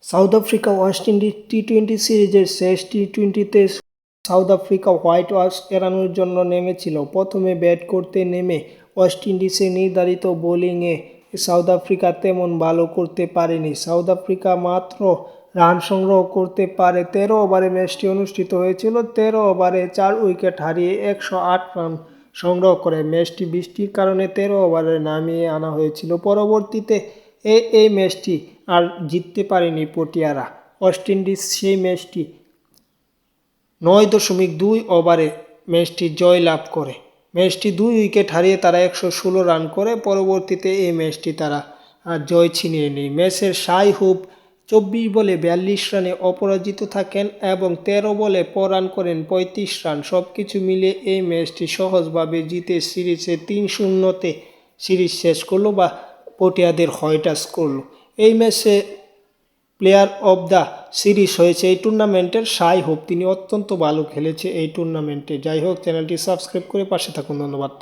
South Africa West Indies টি-20 সিরিজের শেষ টি-20তে south Africa white wash এড়ানোর জন্য নেমেছিল। প্রথমে ব্যাট করতে নেমে ওয়েস্ট ইন্ডিজের নির্ধারিত বোলিংয়ে সাউথ আফ্রিকা তেমন ভালো করতে পারেনি। সাউথ আফ্রিকা মাত্র রান সংগ্রহ করতে পারে। 13 ওভারে ম্যাচটি অনুষ্ঠিত হয়েছিল। 13 ওভারে 4 উইকেট হারিয়ে 108 রান সংগ্রহ করে ম্যাচটি বৃষ্টির কারণে 13 ওভারে নামিয়ে আনা হয়েছিল। পরবর্তীতে এই ম্যাচটি আর জিততে পারেনি পটিয়ারা। ওয়েস্ট ইন্ডিজ সেই ম্যাচটি 9.2 ওভারে ম্যাচটি জয়লাভ করে। ম্যাচটি 2 উইকেট হারিয়ে তারা 116 রান করে। পরবর্তীতে এই ম্যাচটি তারা জয় ছিনিয়ে নেয়। ম্যাচের শাই হোপ 24 বলে 42 রানে অপরাজিত থাকেন এবং 13 বলে রান করেন 35 রান। সব কিছু মিলে এই ম্যাচটি সহজভাবে জিতে সিরিজে 3-0-তে সিরিজ শেষ করলো বা পটিয়াদের হয়টাস করলো। এই ম্যাচে প্লেয়ার অব দ্য সিরিজ হয়েছে এই টুর্নামেন্টের শাই হোপ। তিনি অত্যন্ত ভালো খেলেছে এই টুর্নামেন্টে। যাই হোক, চ্যানেলটি সাবস্ক্রাইব করে পাশে থাকুন। ধন্যবাদ।